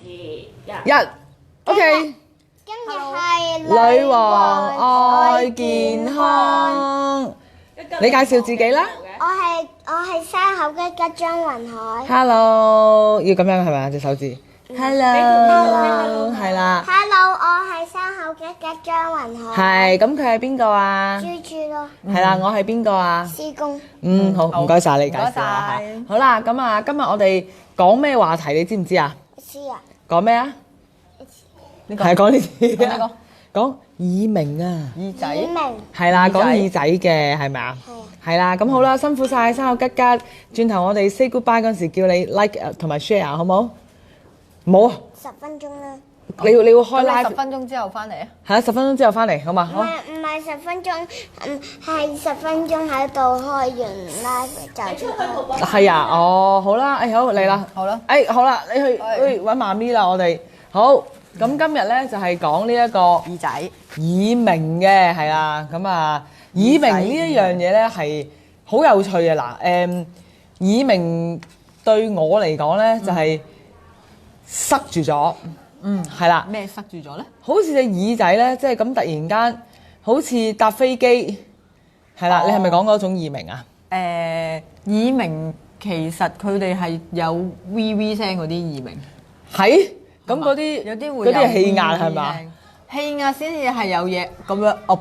一，OK。今日係女王愛健康，你介紹自己啦。我係山口吉吉張雲海。Hello，要咁樣係咪啊？隻手指。Hello，係啦。 Hello，我係山口吉吉張雲海。係，咁佢係邊個啊？豬豬咯。係啦，我係邊個啊？師公。好，唔該晒你介紹啦。好啦，咁啊，今日我哋講咩話題？你知唔知啊？知啊。講咩啊？係講呢啲，講耳鳴啊，耳仔，耳鳴。係啦，講耳仔嘅係咪啊？係啦，咁好啦，辛苦晒山口吉吉。轉頭我哋 say goodbye 嗰陣時，叫你 like 同埋 share 好冇？冇啊！ 10分鐘啦。你要開咁你 live 10分鐘之後翻嚟啊？係啊，10分鐘之後翻嚟好嘛？好。唔係10分鐘，係10分鐘喺度開完 live 就出去。係啊，哦，好啦，好嚟啦，好啦，好啦，你去揾媽咪啦，我哋好。咁今日咧就係講呢一個耳仔，耳鳴嘅，係啦，咁啊耳鳴呢一樣嘢咧係好有趣嘅嗱，耳鳴對我嚟講咧就係塞住咗，係啦，咩塞住咗咧？好似隻耳仔咧，即係咁突然間好似搭飛機，係啦，你係咪講嗰種耳鳴啊？耳鳴其實佢哋係有 V 聲嗰啲耳鳴，係。咁嗰啲有啲會嗰啲係氣壓係嘛？氣壓先至係有嘢咁樣噏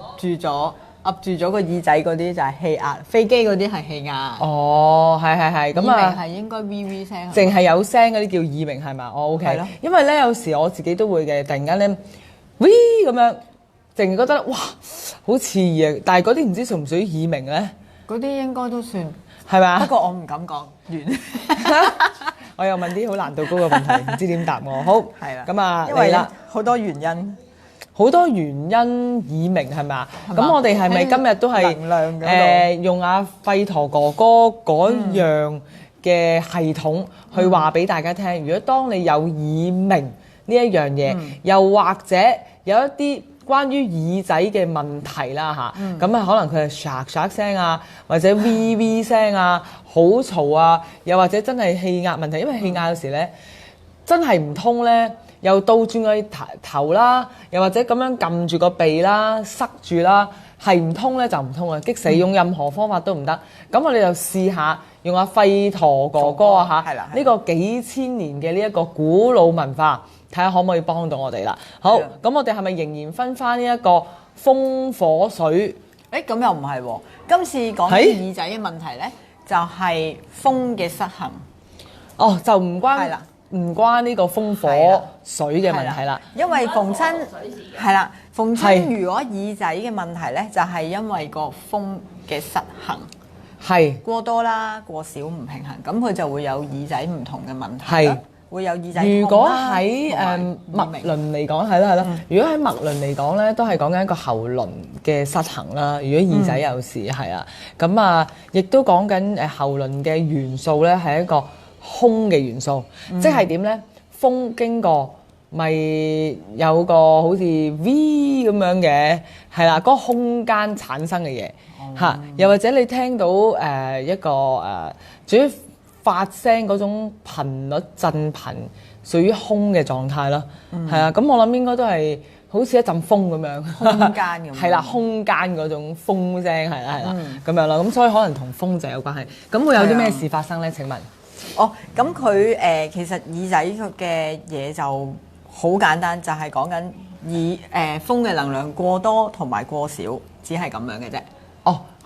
住咗個耳仔嗰啲就係氣壓，飛機嗰啲係氣壓。哦，係咁啊，耳鳴係應該 V 聲，淨係有聲嗰啲叫耳鳴係嘛？哦 OK，係咯，因為咧有時我自己都會嘅，突然間咧 V 咁樣，淨係覺得哇好刺耳啊！但係嗰啲唔知屬唔屬於耳鳴咧？嗰啲應該都算係嘛？不過我唔敢講完。我又問啲好難度高嘅問題，唔知點答我。好，係啦，咁啊，因為嚟啦，好多原因，好多原因耳鳴係嘛？咁我哋係咪今日都係能量用阿費陀哥哥嗰樣嘅系統去話俾大家聽？如果當你有耳鳴呢一樣嘢，又或者有一啲關於耳仔嘅問題啦嚇，咁啊可能佢係唰唰聲啊，或者 V 聲啊，好嘈啊，又或者真係氣壓問題，因為氣壓有時咧真係唔通咧，又倒轉個頭啦，又或者咁樣撳住個鼻啦，塞住啦，係唔通咧就唔通啊，激死，用任何方法都唔得。咁我哋就試下用阿費陀哥哥啊嚇，呢個幾千年嘅呢一個古老文化。睇下可唔可以幫到我哋啦？好，咁我哋係咪仍然分翻呢一個風火水？咁又唔係喎。今次講啲耳仔嘅問題咧，就係風嘅失衡。哦，就唔關呢個風火水嘅問題啦。因為逢親係啦，逢親如果耳仔嘅問題咧，就係因為個風嘅失衡，係過多啦，過少唔平衡，咁佢就會有耳仔唔同嘅問題。係。會有耳仔。如果喺脈輪嚟講，係啦。如果喺脈輪嚟講咧，都係講緊一個喉輪嘅失衡啦。如果耳仔有事係啊，咁啊，亦都講緊喉輪嘅元素咧，係一個空嘅元素，即係點咧？風經過咪有個好似 V 咁樣嘅，係啦，嗰個空間產生嘅嘢嚇，又或者你聽到一個至於發聲嗰種頻率震頻，屬於空嘅狀態咯，係啊，咁我諗應該都係好似一陣風咁樣，空間咁，係啦，空間嗰種風聲係啦，咁樣啦，咁所以可能同風就有關係。咁會有啲咩事發生咧？請問？咁佢其實耳仔嘅嘢就好簡單，就係講緊風嘅能量過多同埋過少，只係咁樣嘅啫。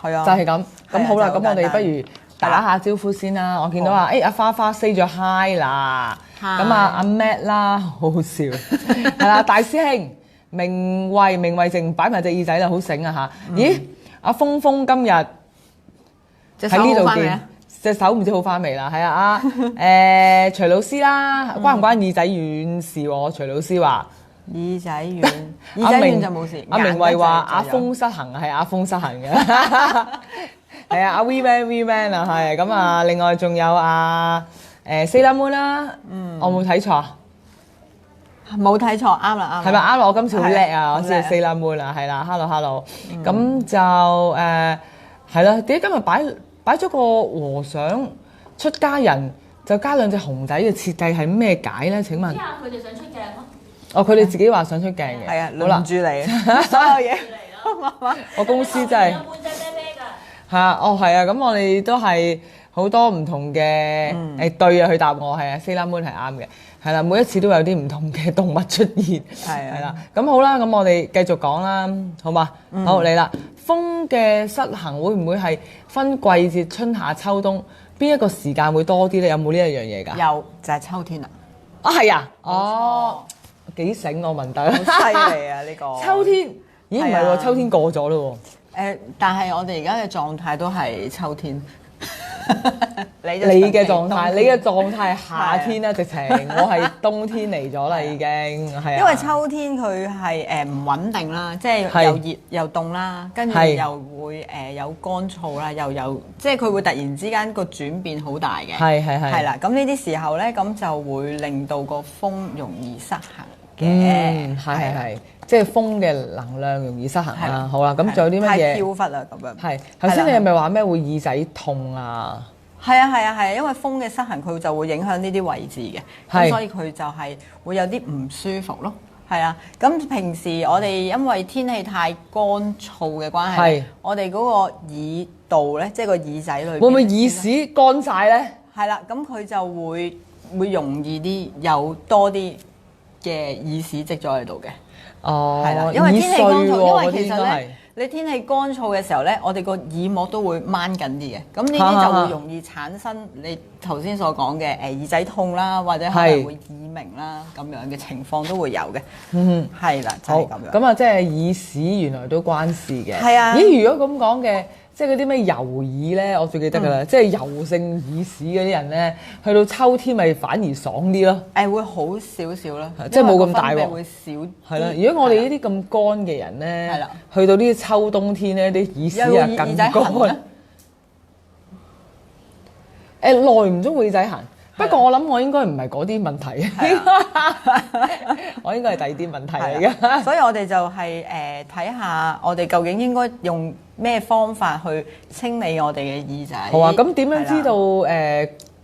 係啊，就係咁。咁好啦，咁我哋不如打下招呼先啦。我見到話，阿花花 say 咗 hi 啦，咁阿 Matt 啦，好好笑，係啦，大師兄明慧淨擺埋隻耳仔啦，好醒啊嚇！咦，阿峰峰今日喺呢度見，隻手唔知好翻未啦？係啊，徐老師啦，關唔關耳仔軟事喎？徐老師話耳仔軟，耳仔軟就冇事。阿明慧話阿峰失衡，係阿峰失衡嘅。係啊，阿 V Man 啊，係咁啊，另外仲有阿Sailor Moon 啦，我冇睇錯，冇睇錯，啱啦，啱。係咪啱啦？我今次好叻啊！我知係 Sailor Moon 啦，係啦，hello，咁就係啦。點解今日擺咗個和尚出家人就加兩隻熊仔嘅設計係咩解咧？請問之？後佢哋想出鏡咯，哦，佢哋自己話想出鏡嘅。係啊，好啦輪，住你所有嘢。我公司真係有半隻啤啤㗎。係啊，哦係啊，咁我哋都係好多唔同嘅對啊，去答我係啊，Sailor Moon 係啱嘅，係啦，每一次都有啲唔同嘅動物出現，係啦，咁好啦，咁我哋繼續講啦，好嘛？好嚟啦，風嘅失衡會唔會係分季節春夏秋冬？邊一個時間會多啲咧？有冇呢一樣嘢㗎？有就係秋天啦，啊係啊，哦幾醒我問得，好犀利啊！呢個秋天，咦唔係喎，係啊秋天過咗咯但係我哋而家嘅狀態都係秋天。你喎，你嘅狀態，你嘅冬狀態係夏天啦，直情我係冬天嚟咗啦，已經係啊，因為秋天佢係唔穩定啦，即係係又熱又凍啦，跟住係又會有乾燥啦，又有即係佢會突然之間個轉變好大嘅。係係係係啦，咁呢啲時候咧，咁就會令到個風容易失衡嘅。嗯，係係係，即係風嘅能量容易失衡啦。係啦好啦，咁仲有啲乜太嘢？飄忽啦咁樣。係頭先你係咪話咩會耳仔痛啊？係啊係啊係啊，因為風嘅失衡佢就會影響呢啲位置嘅，係咁所以佢就係會有啲唔舒服咯。係啊，咁平時我哋因為天氣太乾燥嘅關係係，我哋嗰個耳道咧，即係個耳仔裏邊會唔會耳屎乾晒咧？係啦，咁佢就會容易啲有多啲嘅耳屎積咗喺度嘅。哦，係啦，因為天氣乾燥，因耳為其實碎喎嗰啲應該係咧，你天氣乾燥嘅時候咧，我哋個耳膜都會掹緊啲嘅，咁呢啲就會容易產生你頭先所講嘅耳仔痛啦，或者可能會耳鳴啦咁樣嘅情況都會有嘅。嗯。係啦，就好係咁樣。咁啊，即係耳屎原來都關事嘅。係啊咦，如果咁講嘅，即係嗰啲咩油耳咧，我最記得㗎啦，即係油性耳屎嗰啲人咧，去到秋天咪反而爽啲咯。會好少少啦，即係冇咁大喎因為個分泌會少啲。係啦，如果我哋呢啲咁乾嘅人咧，係啦去到呢啲秋冬天咧，啲耳屎有啊更耳仔痕乾咧。耐唔中會耳仔痕，不過我諗我應該唔係嗰啲問題，我應該係第二啲問題嚟嘅。所以我哋就係睇下我哋究竟應該用咩方法去清理我哋嘅耳仔。好啊，咁點樣知道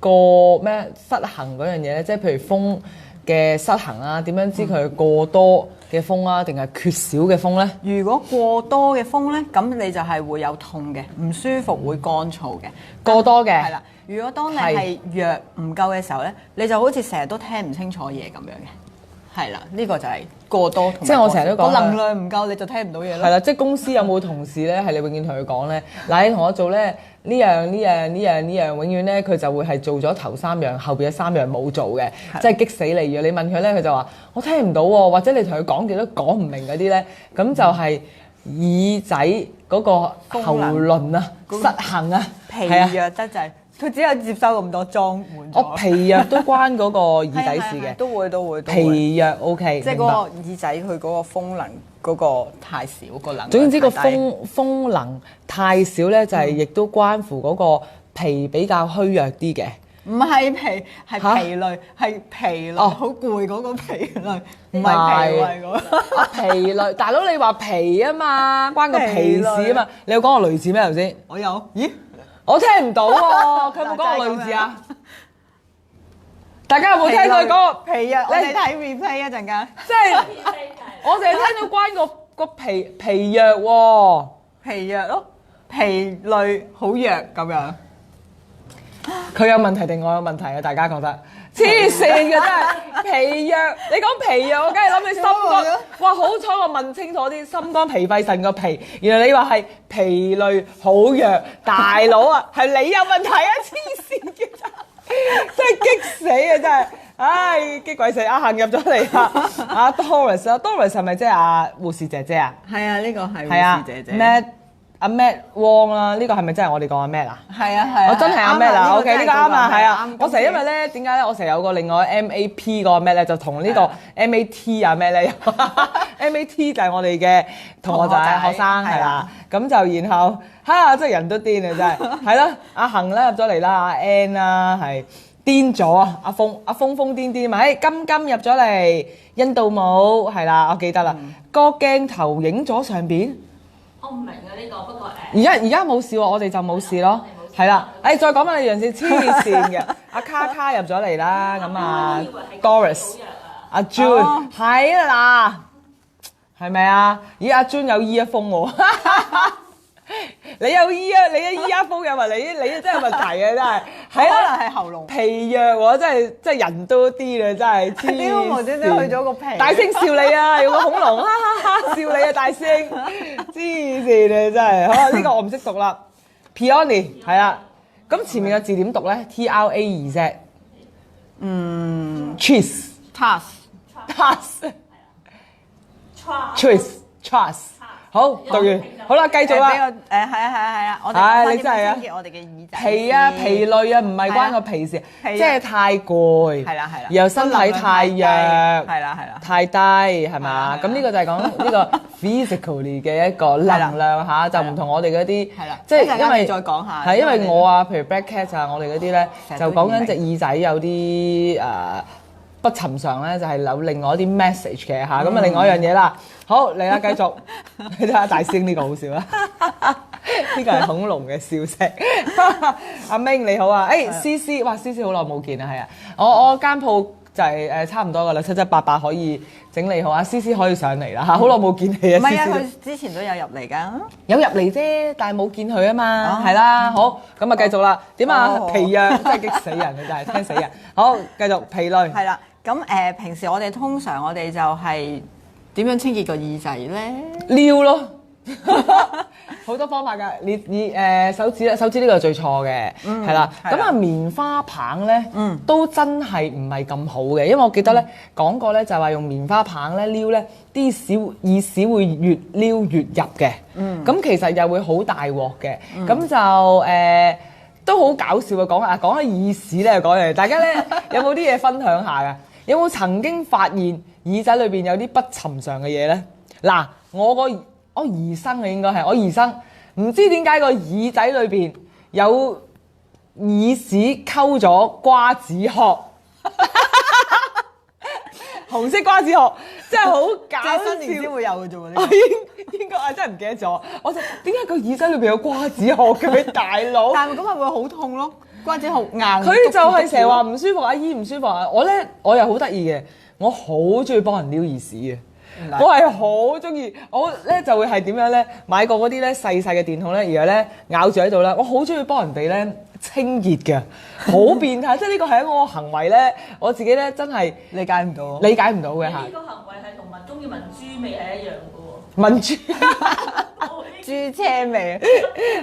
個咩失衡嗰樣嘢咧？即係譬如風嘅失衡啊，點樣知佢係過多嘅風啊，定係缺少嘅風咧？如果過多嘅風呢，咁你就係會有痛嘅，唔舒服，會乾燥嘅。過多嘅係啦。如果當你係藥唔夠嘅時候呢，你就好似成日都聽唔清楚嘢咁樣嘅。係啦，呢個就係過多同埋即係我成日都講個能量唔夠，你就聽唔到嘢咯。係啦，即係公司有冇同事咧係你永遠同佢講咧，嗱你同我做咧呢樣，永遠咧佢就會係做咗頭3樣，後邊嘅3樣冇做嘅，即係激死你嘅。你問佢咧，佢就話我聽唔到喎，或者你同佢講幾多講唔明嗰啲咧，咁就係耳仔嗰個喉輪啊失衡啊，疲係啊，弱得滯，佢只有接收咁多裝滿我咗。疲弱都關嗰個耳仔事嘅，都會。疲弱 OK，即係嗰個耳仔佢嗰個風能嗰個太少個能量太低。總之個風能太少咧，就係亦都關乎嗰個脾比較虛弱啲嘅。唔係疲係疲累，係疲累，好攰嗰個疲累，唔係脾胃嗰個。啊疲累，大佬你話脾啊嘛，關個脾事啊嘛。你有講個類似咩頭先？我有，咦？我聽唔到喎，佢有冇講個類似啊？大家有冇聽佢講個疲弱？我哋睇 replay 一陣間。即係我淨係聽到關個脾弱喎。疲弱咯，疲累好弱咁樣。佢有問題定我有問題啊？大家覺得黐線嘅真係脾弱，你講脾弱，我梗係諗起心肝。哇！好彩我問清楚啲，心肝脾肺腎個脾，原來你話係疲累好弱，大佬啊，係你有問題啊！黐線嘅真係激死啊！真係，唉，激鬼死！阿杏入咗嚟啦，阿 Doris 啊，Doris 係咪即係阿護士姐姐啊？係啊，呢個係係啊護士姐姐。 ，Matt 阿 Matt Wong 啦，呢個係咪真係我哋講阿 Matt 啊？係啊係啊，我真係阿 Matt 啊，OK 呢個啱啊，係啊啱，我成日因為咧點解咧？我成日有個另外 MAP 個 Matt 咧，就同呢個 MAT 啊 Matt 咧，MAT 就係我哋嘅同學仔學生係啦，咁就然後嚇真係人都癲啊真係，係啦，阿恒咧入咗嚟啦，阿 Ann 啦係癲咗啊，阿峰瘋癲嘛，金入咗嚟，印度舞係啦，我記得啦，個鏡頭影咗上邊。我唔明啊呢個，不過而家冇事喎，我哋就冇事咯。係啦，誒再講翻你樣先黐線嘅，阿卡卡入咗嚟啦，咁啊 Doris、阿 June 係啦嗱，係咪啊？咦阿 June 有 ear 風喎，你有 ear 你嘅 ear 風嘅話，你真係問題嘅真係，可能係喉嚨疲弱喎，真係人多啲啦，真係黐點解無端端去咗個皮？大聲笑你啊！用個恐龍哈哈哈笑你啊！大聲黐線啊！真係，好啊！呢個我唔識讀啦。Peony 係啦，咁前面嘅字點讀咧？TRAZ。cheese task choice trust。好，讀完，好啦，繼續啦。係啊，我哋唉你真係啊清潔我哋嘅耳仔。疲啊，疲累啊，唔係關個脾事，即係太攰，係啦，然後身體太弱，係啦，太低係嘛？咁呢個就係講呢個 physically 嘅一個能量嚇，就唔同我哋嗰啲，係啦，即係因為再講下，係因為我啊，譬如 Black Cat 啊，我哋嗰啲咧就講緊隻耳仔有啲不尋常咧，就係有另外一啲 message 嘅嚇，咁啊另外一樣嘢啦。好嚟啦，繼續你睇下大師兄呢個好笑啦，呢個係恐龍嘅笑聲。阿明你好啊，誒思思，哇思思好耐冇見啊，係啊，我間鋪就係差唔多噶啦，七七八八可以整理好啊，思思可以上嚟啦嚇，好耐冇見你啊，唔係啊，思思佢之前都有入嚟㗎，有入嚟啫，但係冇見佢啊嘛，係啦，好咁啊繼續啦，點啊疲弱真係激死人啊，真係聽死人。好繼續疲累。係啦，咁平時我哋通常我哋就係點樣清潔個耳仔咧？撩咯，好多方法㗎。你手指呢個係最錯嘅，係啦。咁啊棉花棒咧，都真係唔係咁好嘅，因為我記得咧講過咧就係話用棉花棒咧撩咧啲耳屎會越撩越入嘅。咁其實又會好大鑊嘅。咁就都好搞笑嘅講下耳屎咧講嚟，大家咧有冇啲嘢分享下㗎？有冇曾經發現耳仔裏邊有啲不尋常嘅嘢咧？嗱，我兒生嘅應該係我兒生，唔知點解個耳仔裏邊有耳屎溝咗瓜子殼，紅色瓜子殼，真係好搞笑。新年先會有嘅啫喎，我應該啊，真係唔記得咗。我就點解個耳仔裏邊有瓜子殼嘅大佬？但係咁係會好痛咯，瓜子殼硬。佢就係成日話唔舒服，阿姨唔舒服啊！我又好得意嘅，我好中意幫人撩耳屎嘅。我係好中意，我咧就會係點樣咧？買過嗰啲咧細細嘅電筒咧，然後咧咬住喺度咧，我好中意幫人哋咧清潔嘅，好變態！即係呢個係一個行為咧，我自己咧真係理解唔到，理解唔到嘅嚇。呢個行為係同中意聞豬味係一樣嘅喎。聞豬豬車味，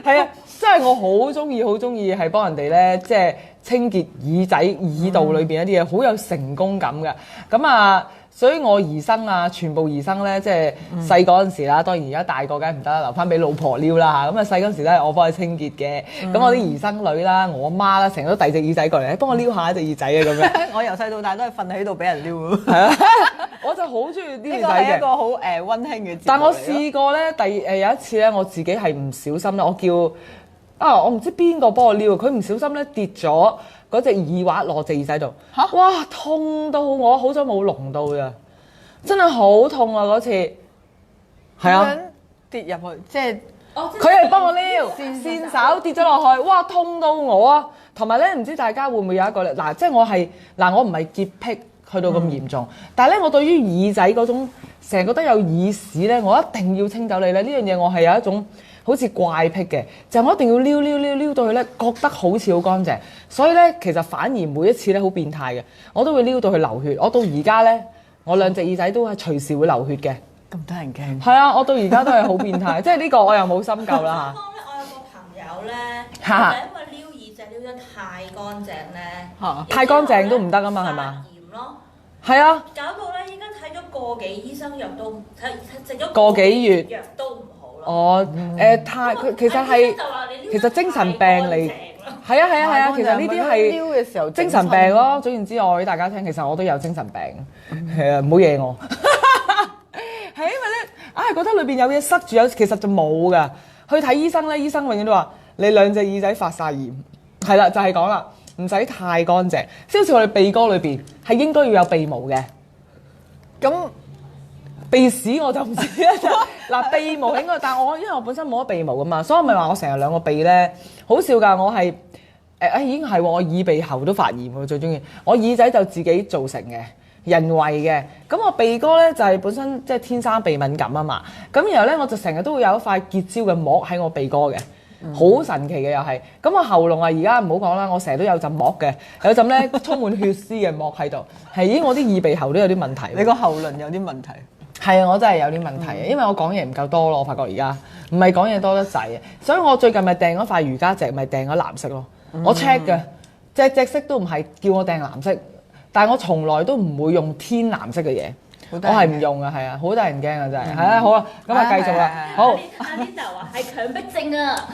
係啊！真係我好中意係幫人哋咧，即係清潔耳仔耳道裏邊一啲嘢，好有成功感嘅。咁啊〜所以我兒生啊，全部兒生咧，即係細嗰陣時啦。當然而家大個梗係唔得啦，留翻俾老婆撩啦嚇。咁啊細嗰陣時咧，我幫佢清潔嘅。咁我啲兒生女啦，我媽啦，成日都遞隻耳仔過嚟，幫我撩下隻耳仔啊咁樣。我由細到大都係瞓喺度俾人撩咯。係啊，我就好中意啲呢耳仔嘅。個係一個好溫馨嘅節目嚟咯。但我試過咧，有一次咧，我自己係唔小心咧，我唔知邊個幫我撩，佢唔小心咧跌咗嗰隻耳環落隻耳仔度，哇痛到我，好彩冇聾到咋，真係好痛啊嗰次，係啊，跌入去，即係佢係幫我撩，線手跌咗落去，哇痛到我啊！同埋咧，唔知大家會唔會有一個咧，嗱，即係我唔係潔癖去到咁嚴重，但係咧我對於耳仔嗰種成日覺得有耳屎咧，我一定要清走你咧，呢樣嘢我係有一種好似怪癖嘅，就係我一定要撩到佢咧，覺得好似好乾淨。所以咧，其實反而每一次咧好變態嘅，我都會撩到佢流血。我到而家咧，我兩隻耳仔都係隨時會流血嘅。咁得人驚。係啊，我到而家都係好變態，即係呢個我又冇深究啦方咧，我有個朋友咧，嚇就因為撩耳仔撩得太乾淨咧，嚇太乾淨都唔得啊嘛，係嘛？發炎咯，係啊，搞到咧依家睇咗個幾醫生藥都食咗個幾月藥都唔好咯。我佢其實精神病嚟，係啊，其實呢啲撩嘅時候係精神病咯。總言之，我話俾大家聽，其實我都有精神病，係啊，唔好惹我。係因為咧，覺得裏邊有嘢塞住，其實就冇噶。去睇醫生咧，醫生永遠都話你兩隻耳仔發晒炎，係啦，就係講啦，唔使太乾淨，即好似我哋鼻哥裏邊係應該要有鼻毛嘅。咁鼻屎我就唔知啦。嗱鼻毛應該，但我因為我本身冇乜鼻毛噶嘛，所以我咪話我成日兩個鼻咧好笑㗎。我係已經係喎，我耳鼻喉都發炎喎，最中意。我耳仔就自己造成嘅。人為嘅，咁我鼻哥咧就係本身即係天生鼻敏感啊嘛，咁然後咧我就成日都會有一塊結焦嘅膜喺我鼻哥嘅，好神奇嘅又係。咁我喉嚨啊而家唔好講啦，我成日都有陣膜嘅，有陣咧充滿血絲嘅膜喺度，係已經我啲耳鼻喉都有啲問題。你個喉輪有啲問題。係啊，我真係有啲問題嘅，因為我講嘢唔夠多咯，我發覺而家唔係講嘢多得滯，所以我最近咪訂咗塊瑜伽席，咪訂咗藍色咯。我 check 嘅，隻色都唔係叫我訂藍色。但係我從來都唔會用天藍色嘅嘢，我係唔用嘅，係啊，好得人驚啊真係，係啊好啊，咁啊繼續啦，好。阿 Linda 話係強迫症啊，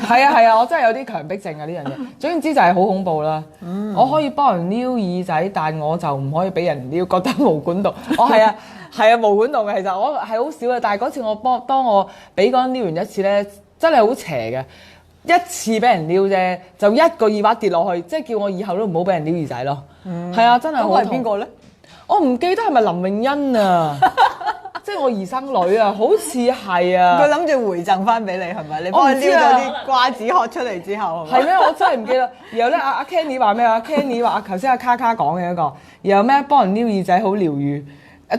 係啊，我真係有啲強迫症啊呢樣嘢，總之就係好恐怖啦。我可以幫人撩耳仔，但我就唔可以俾人撩，覺得毛管動。我係啊毛管動嘅，其實我係好少嘅，但係嗰次當我俾嗰人撩完一次咧，真係好邪嘅。一次俾人撩啫，就一個耳挖跌落去，即係叫我以後都唔好俾人撩耳仔咯。係啊，真係好。咁係邊個咧？我唔記得係咪林詠欣啊？即係我兒生女啊，好似係啊。佢諗住回贈翻俾你係咪？你幫佢撩咗啲瓜子殼出嚟之後係咩？我真係唔記得。然後咧，阿 Kenny 話咩啊？Kenny 話頭先阿卡卡講嘅一個，然後咩幫人撩耳仔好療愈。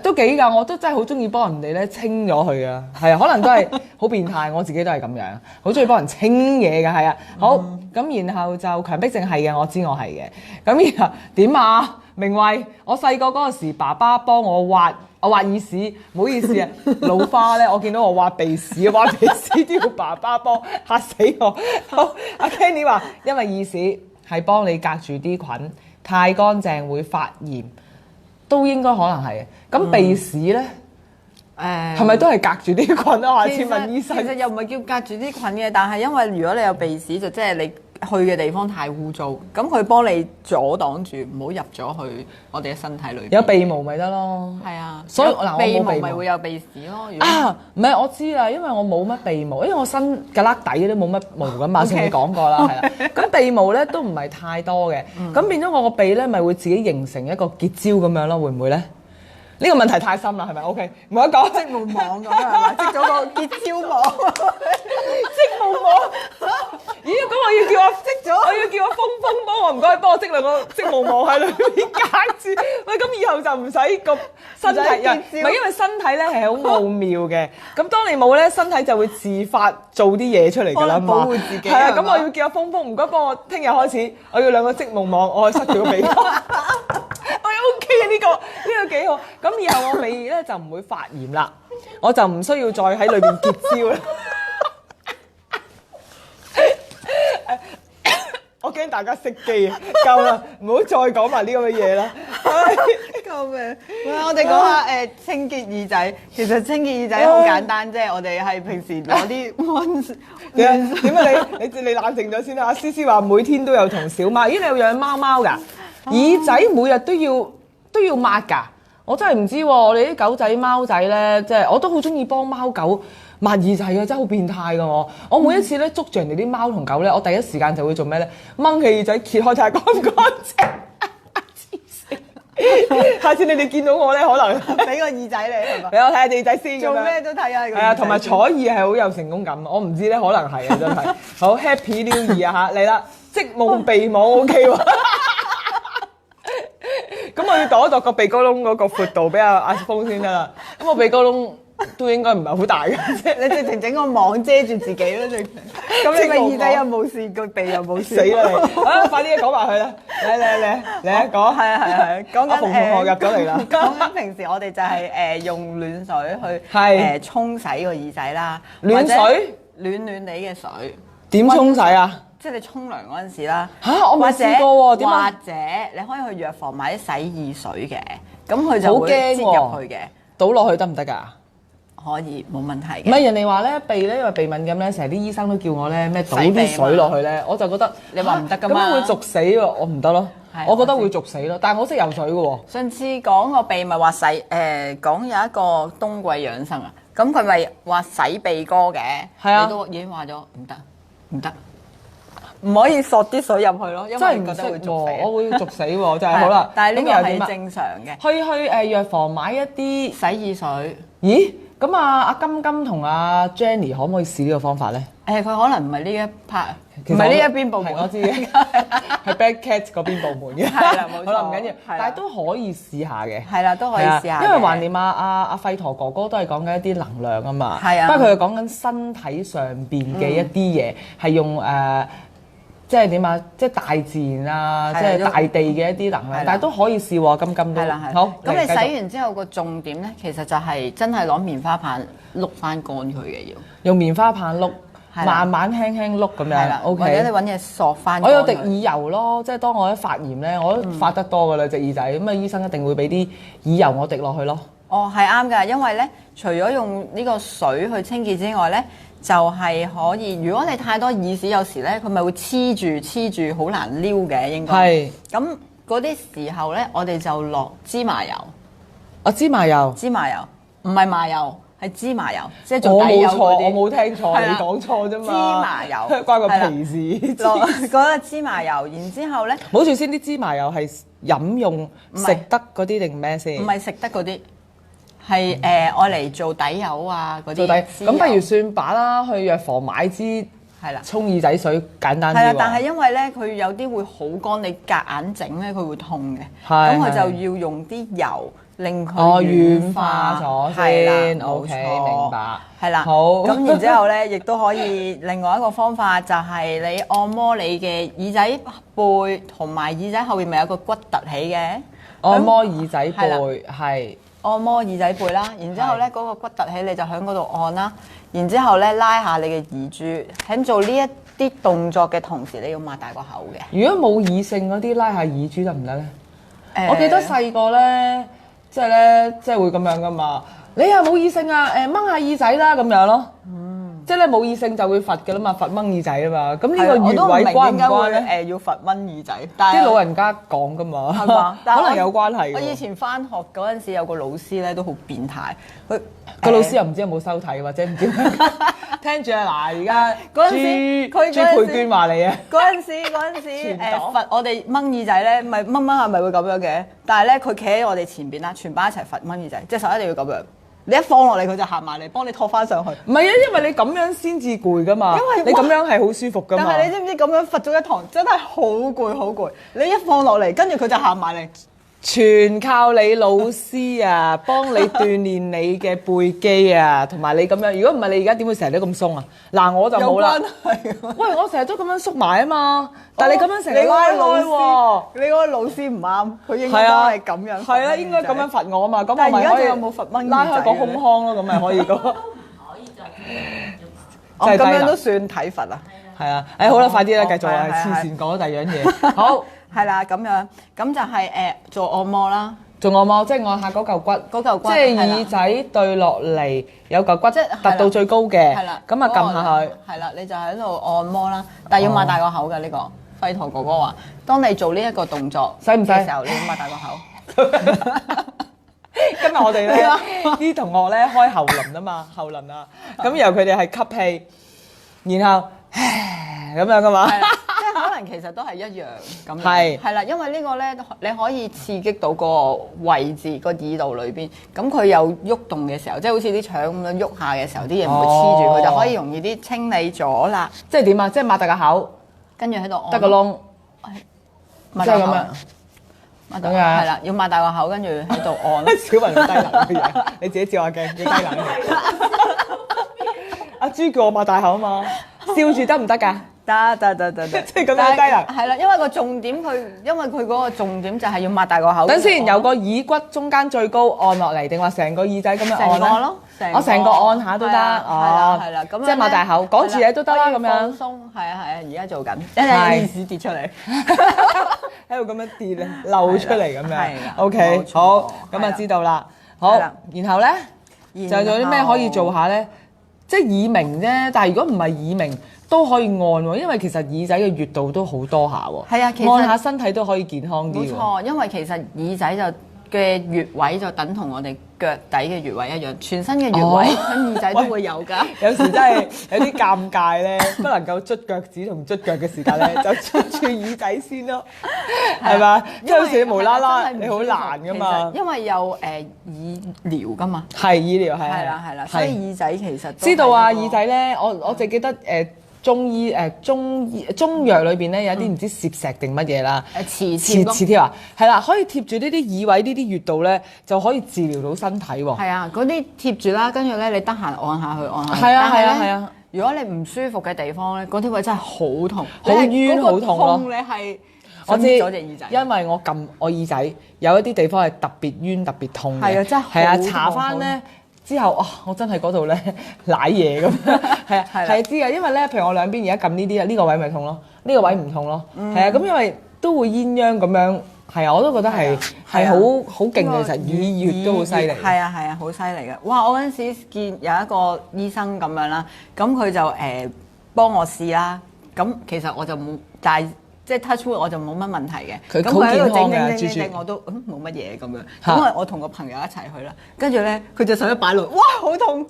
都幾㗎，我都真係好中意幫人哋咧清咗佢啊，係啊，可能都係好變態，我自己都係咁樣，好中意幫人清嘢㗎，係啊，好咁，然後就強迫症係嘅，我知我係嘅，咁然後點啊？明慧，我細個嗰陣時，爸爸幫我挖耳屎，唔好意思啊，老花咧，我見到我挖鼻屎都要爸爸幫，嚇死我。好，阿 Kenny 話，因為耳屎係幫你隔住啲菌，太乾淨會發炎。都應該可能係嘅，咁鼻屎咧，係咪都係隔住啲菌啊？下次問醫生。其實又唔係叫隔住啲菌嘅，但係因為如果你有鼻屎，就即係你去嘅地方太污糟，咁佢幫你阻擋住，唔好入咗去我哋嘅身體裏邊。有鼻毛咪得咯。係啊，所以嗱，我冇鼻毛咪會有鼻屎咯。唔係我知啦，因為我冇乜鼻毛，因為我身旮旯底都冇乜毛噶嘛，先你講過啦，係啦。咁鼻毛咧都唔係太多嘅，咁變咗我個鼻咧咪會自己形成一個結焦咁樣咯，會唔會咧？呢個問題太深啦，係咪 ？OK， 唔好講織毛網咁啊，織咗個結焦網，織毛網。咦？咁我要叫我織咗，我要叫我峰幫我，唔該幫我織兩個織毛網喺裏邊隔住。喂，咁以後就唔使個身體，唔係因為身體咧係好奧妙嘅。咁當你冇咧，身體就會自發做啲嘢出嚟㗎啦嘛。保護自己。係啊，咁我要叫阿峰，唔該幫我，聽日開始我要兩個織毛網，我去塞住個鼻哥。我 OK 啊，呢個幾好。咁以後我鼻咧就唔會發炎啦，我就唔需要再喺裏邊結焦啦。我驚大家熄機啊！夠啦，唔好再講埋呢咁嘅嘢啦。救命！我哋講下清潔耳仔。其實清潔耳仔好簡單啫，我哋係平時攞啲溫點啊？你冷靜咗先啦。阿思思話每天都有同小貓，咦？你有養貓貓㗎？耳仔每日都要抹㗎。我真係唔知喎，我哋啲狗仔貓仔咧，即係我都好中意幫貓狗抹耳仔嘅，真係好變態㗎我。我每一次咧捉住人哋啲貓同狗咧，我第一時間就會做咩咧？掹起耳仔揭開睇下乾唔乾淨。黐線！下次你哋見到我咧，可能俾個耳仔你係嘛？俾我睇下耳仔先。做咩都睇下。係啊，同埋採耳係好有成功感。我唔知咧，可能係啊，真係。好 happy 撩耳啊嚇！嚟啦，織毛鼻毛 OK 喎。咁我要度一度個鼻哥窿嗰個闊度俾阿峰先得啦。咁我鼻哥窿都應該唔係好大嘅啫。你直情整個網遮住自己咯，直情。咁你個耳仔又冇事，個鼻又冇事。死啦你！啊，快啲講埋佢啦！嚟講。係啊，講緊阿馮同學入咗嚟啦。講緊平時我哋就係用暖水去沖洗個耳仔啦。暖水？暖暖地嘅水。點沖洗啊？即係你沖涼嗰陣時啦，我冇試過喎。點啊？或者你可以去藥房買啲洗耳水嘅，咁佢就會擠入去嘅，倒落去得唔得㗎？可以，冇問題嘅。唔係人哋話咧鼻咧，因為鼻敏感咧，成日啲醫生都叫我咧咩倒啲水落去咧，我就覺得你話唔得㗎嘛，咁樣會逐死喎，我唔得咯。我覺得會逐死咯，但係我識游水嘅喎。上次講個鼻咪話洗講有一個冬季養生啊，咁佢咪話洗鼻哥嘅，係啊，你都已經話咗唔得，唔得。唔可以索啲水入去咯，因真係唔為覺得會識捉死喎，我會逐死喎，真係好啦。但係呢個咁又點啊係正常嘅。去藥房買一啲，洗耳水，咦？咁阿金金同阿 Jenny 可唔可以試呢個方法咧？佢可能唔係呢一 part，其實唔係呢一邊部門，係我知嘅，係 Bad Cat 嗰邊部門嘅。係啦冇錯好啦，唔緊要，係啦但係都可以試下嘅。係啦，都可以試下嘅。因為橫掂阿費陀哥哥都係講緊一啲能量啊嘛。係啊不過佢係講緊身體上邊嘅一啲嘢，係用即係點啊？即係大自然啊，即係大地嘅一啲能量，但係都可以試喎，金金都。係啦係。好，咁你嚟繼續洗完之後個重點咧，其實就係真係攞棉花棒碌翻乾佢嘅要。用棉花棒碌，係啦慢慢輕輕碌咁樣。係啦 OK。或者你揾嘢索翻。我有滴耳油咯，即係當我一發炎咧，我都發得多噶啦隻耳仔，咁啊醫生一定會俾啲耳油我滴落去咯。哦，係啱㗎，因為咧，除咗用呢個水去清潔之外咧，就係可以。如果你太多耳屎，有時咧佢咪會黐住，好難撩嘅應該。係。咁嗰啲時候咧，我哋就落芝麻油。芝麻油。芝麻油唔係麻油，係芝麻油，即係我做底油冇錯，嗰啲。我冇聽錯，係啦你講錯啫嘛。芝麻油關個係啦皮事。落嗰個芝麻油，然之後咧，冇住先，啲芝麻油係飲用食得嗰啲定咩先？唔係食得嗰啲，係愛嚟做底油啊嗰啲。做底，咁不如算把啦，去藥房買支係啦。沖耳仔水簡單啲係啦，喎。但係因為咧，佢有啲會好乾，你夾硬整咧，佢會痛嘅。係咁佢就係要用啲油令佢軟化咗先係啦，OK，冇錯明白。係啦，好咁然之後咧，亦都可以另外一個方法就係你按摩你嘅耳仔背同埋耳仔後邊咪有個骨突起嘅，按摩耳仔係啦背係。按摩耳仔背啦，然之後咧嗰個骨突起你就喺嗰度按啦，然之後咧拉下你嘅耳珠，喺做呢一啲動作嘅同時，你要擘大個口嘅。如果冇耳性嗰啲拉下耳珠得唔得咧？誒我記得細個咧，即係會咁樣噶嘛。你又冇耳性啊？掹下耳仔啦咁樣咯。即係咧冇耳性就會罰噶啦嘛，罰掹耳仔啊嘛。咁呢個穴我都唔明位關唔點解會關咧？要罰掹耳仔，但係啲老人家講噶嘛，係嘛？但係可能有關係我以喎。前翻學嗰陣時有個老師咧都好變態，佢個老師又唔知有冇收睇或者唔知聽住啊嗱，而家嗰陣時佢嗰陣時朱佩娟話你啊，嗰陣時全黨罰我哋掹耳仔咧，咪掹下咪會咁樣嘅，但係咧佢企喺我哋前邊啦，全班一齊罰掹耳仔，隻手一定要咁樣，你一放落嚟佢就行埋嚟幫你拖翻上去。唔係啊，因為你咁樣先至攰噶嘛，因為你咁樣係好舒服噶嘛。但係你知唔知咁樣罰咗一堂真係好攰好攰，你一放落嚟跟住佢就行埋嚟。全靠你老師啊，幫你鍛鍊你嘅背肌啊，同埋你咁樣。如果唔係，你而家點會成日都咁鬆啊？嗱，我就冇啦。有關係喎喂，我成日都咁樣縮埋啊嘛，但係你咁樣成日拉開喎。你嗰個老師唔啱，佢應該係啊，係咁樣。係啦，應該咁樣罰我啊嘛。咁我但係而家咪可以仲有冇罰掹拉耳仔嘅開個胸腔咯，咁咪可以個。都唔可以就哦，真係低能咁樣都算體罰啊！係啊，誒好啦，快啲啦，繼續啊，係啊黐線講咗第二樣嘢。好，係啦，咁樣咁就係做按摩啦，做按摩即係按下嗰嚿骨，嗰嚿骨即係係啦耳仔對落嚟有嚿骨即係突到最高嘅，係啦，咁啊撳下佢。係啦，你就喺度按摩啦，但係要擘大個口嘅呢個。輝陀哥哥話：當你做呢一個動作使唔使嘅時候，你要擘大個口。今日我哋咧啲同學咧開喉輪啊嘛，喉輪啊，咁然後佢哋係吸氣，然後咁樣噶嘛。係啦，即係可能其實都係一樣咁樣。係係啦，因為呢個咧，你可以刺激到個位置個耳道裏邊，咁佢有喐動嘅時候，即係好似啲腸咁樣喐下嘅時候，啲嘢唔會黐住，佢就可以容易啲清理咗啦。即係點啊？即係擘大個口，跟住喺度按得個窿，擘大個口即係咁樣。擘大咁樣係啦，要擘大個口，跟住喺度按。小朋友低能嘅樣，你自己照下鏡，幾低能嘅。阿朱叫我擘大口啊嘛，笑住得唔得㗎？得，即係咁樣低能。係啦，因為個重點因為佢嗰個重點就係要擘大個口。等先，由個耳骨中間最高按落嚟，定話成個耳仔咁樣按咧？成個咯，我成個按下都得，係啦，咁即係擘大口，講住嘢都得啦，咁樣放鬆，係啊，而家做緊，一陣有耳屎跌出嚟，喺度咁樣跌咧，漏出嚟咁樣。係啦 OK，冇錯好，咁啊係啦知道啦。好係啦，然後咧就有啲咩可以做下咧？即係耳鳴啫，但係如果唔係耳鳴都可以按喎，因為其實耳仔嘅穴道都好多下喎。係啊其實按下身體都可以健康啲喎。冇錯，因為其實耳仔就嘅穴位就等同我哋腳底嘅穴位一樣，全身嘅穴位喺耳仔都會有㗎。有時真係有啲尷尬咧，不能夠捽腳趾同捽腳嘅時間咧，就捽住耳仔先咯，係嘛？即係好似你無啦啦，你好難噶嘛。因為有耳療㗎嘛。係耳療係係啦，所以耳仔其實知道啊，耳仔咧，我淨記得中藥裏邊咧有啲唔知攝石定乜嘢啦，磁貼啊，係啦，可以貼住呢啲耳位呢啲穴道咧，就可以治療到身體喎。係啊，嗰啲貼住啦，跟住咧你得閒按下去，按下去。係啊係啊。如果你唔舒服嘅地方咧，嗰啲位真係好痛，好冤好痛咯。你係我知，咗隻耳仔，因為我撳我耳仔有一啲地方係特別冤特別痛嘅。係啊，真係係啊，搽翻咧。之後，我真係嗰度咧舐嘢咁，係啊知啊，因為咧，譬如我兩邊而家撳呢啲啊，呢個位咪痛咯，呢個位唔痛咯，係啊，咁因為都會鴛鴦咁樣，係啊，我都覺得係好勁嘅，其實耳穴都好犀利。係啊，好犀利嘅。哇！我嗰陣時見有一個醫生咁樣啦，咁佢就幫我試啦，咁其實我就冇，但係即係 touch wood 我就冇乜問題嘅。佢好健康嘅，整我都冇乜嘢咁樣。咁我同個朋友一齊去啦，跟住咧佢隻手一擺落，哇好痛！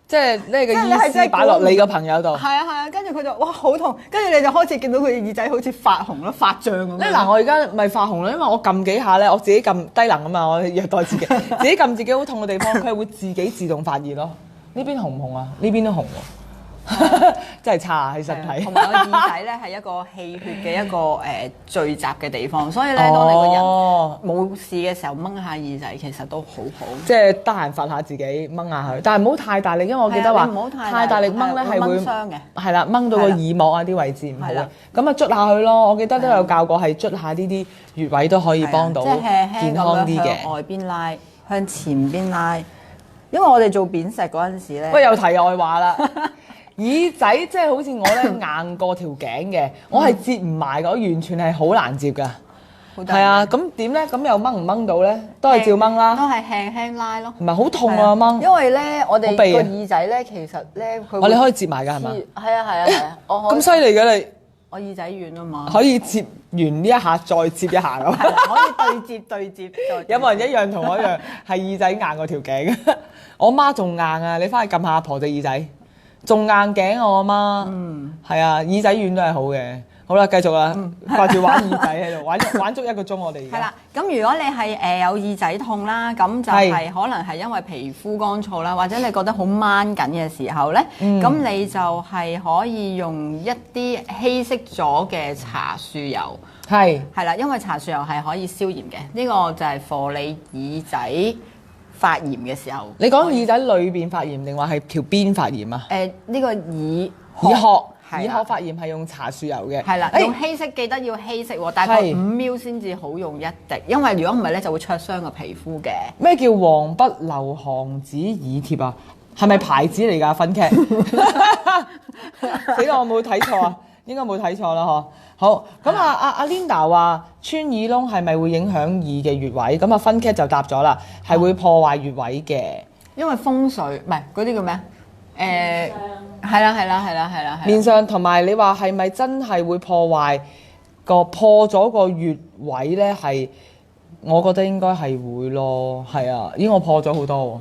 即係呢個醫師擺落你個朋友度。係啊，跟住佢就哇好痛，跟住你就開始見到佢耳仔好似發紅咯，發脹咁。嗱，我而家咪發紅啦，因為我撳幾下咧，我自己撳低能啊嘛，我虐待自己，自己撳自己好痛嘅地方，佢係會自己自動發熱咯。呢邊紅唔紅啊？呢邊都紅喎。真係差喺身體，同埋個耳仔咧係一個氣血嘅一個聚集嘅地方，所以咧當你個人冇事嘅時候掹下耳仔其實都好好，即係得閒罰下自己掹下佢，但係唔好太大力，因為我記得話太大力掹咧係會傷嘅，係啦，掹到個耳膜啊啲位置唔好嘅，咁啊捽下佢咯。我記得都有教過係捽下呢啲穴位都可以幫到健康啲嘅，向外邊拉，向前邊拉，因為我哋做扁石嗰陣時咧，不過有題外話啦。耳仔即係好似我咧硬過條頸嘅，我係接唔埋嘅，我完全係好難接㗎。係啊，咁點咧？咁又掹唔掹到咧？都係照掹啦。都係輕輕拉咯。唔係好痛啊掹。因為咧，我哋個耳仔咧，其實咧佢。你可以接埋㗎係嘛？係啊。咁犀利嘅你。我耳仔軟啊嘛。可以接完呢一下再接一下咁。可以對接。有冇人一樣同我一樣係耳仔硬過條頸？我媽仲硬啊！你翻去撳下阿婆隻耳仔。仲硬頸啊！我阿媽，係啊，耳仔軟都係好嘅。好啦，繼續啦，掛住玩耳仔喺度玩足1個鐘，我哋而家。係啦，咁如果你係有耳仔痛啦，咁就係可能係因為皮膚乾燥啦，或者你覺得好掹緊嘅時候咧，咁你就係可以用一啲稀釋咗嘅茶樹油。係啦，因為茶樹油係可以消炎嘅，呢個就係幫你耳仔發炎嘅時候，你講耳仔裏邊發炎定話係條邊發炎啊？呢個耳殼發炎係用茶樹油嘅，係啦，用稀釋記得要稀釋喎，大概5 ml 先至好用1滴，因為如果唔係咧就會灼傷個皮膚嘅。咩叫黃不硫磺子耳貼啊？係咪牌子嚟㗎？芬劇死啦！我冇睇錯啊，應該冇睇錯啦嗬。好，咁阿 Linda 話穿耳窿係咪會影響耳嘅穴位？咁芬劇就答咗啦，係會破壞穴位嘅，因為風水唔係嗰啲叫咩啊？係啦。面上同埋你話係咪真係會破壞破咗個穴位咧？係，我覺得應該係會咯。係啊，因為我破咗好多喎。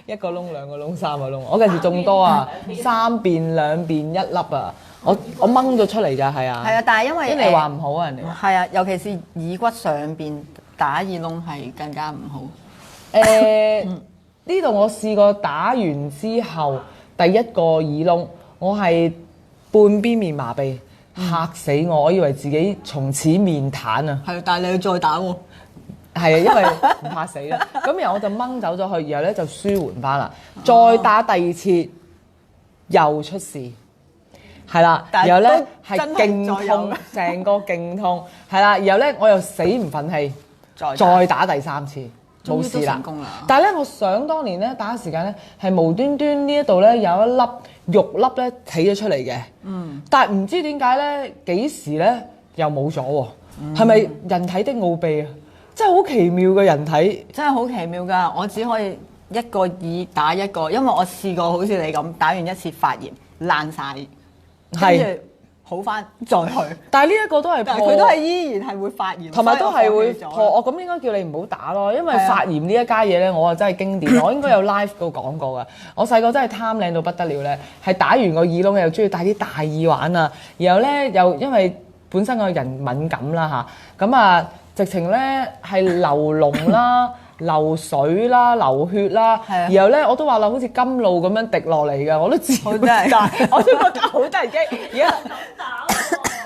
1個窿、2個窿、3個窿，我近時仲多啊，3邊2邊1粒啊，我掹咗出嚟咋，係啊。係啊，但係因為你話唔好啊，人哋係啊，尤其是耳骨上邊打耳窿係更加唔好。呢度我試過打完之後，第1個耳窿，我係半邊面麻痹，嚇死我！我以為自己從此面癱啊。係，但係你要再打喎。係啊，因為唔怕死啦。咁然後我就掹走咗佢，然後咧就舒緩翻啦。再打第2次又出事，係啦。然後咧係勁痛，成個勁痛，係啦。然後咧我又死唔憤氣，再打第3次。冇事啦，但係咧，我想當年咧打時間咧係無端端呢一度咧有一粒肉粒咧起咗出嚟嘅，但係唔知點解咧幾時咧又冇咗喎？係咪人體的奧秘啊？真係好奇妙嘅人體，真係好奇妙㗎！我只可以1個耳打1個，因為我試過好似你咁打完1次發炎爛晒，跟住好翻再去。但係呢一個都係但係佢都係依然係會發炎，同埋都係會所以我放棄咗破。我咁應該叫你唔好打咯，因為係啊發炎呢一家嘢咧，我啊真係經典。我應該有 live 度講過㗎。我細個真係貪靚到不得了咧，係打完個耳窿又中意戴啲大耳環啊，然後咧又因為本身個人敏感啦嚇，咁啊直情咧係流膿啦。流水啦、流血啦，係啊然後咧我都話啦，好似甘露咁樣滴落嚟㗎，我都自好真係但我都覺得好得人驚。而家打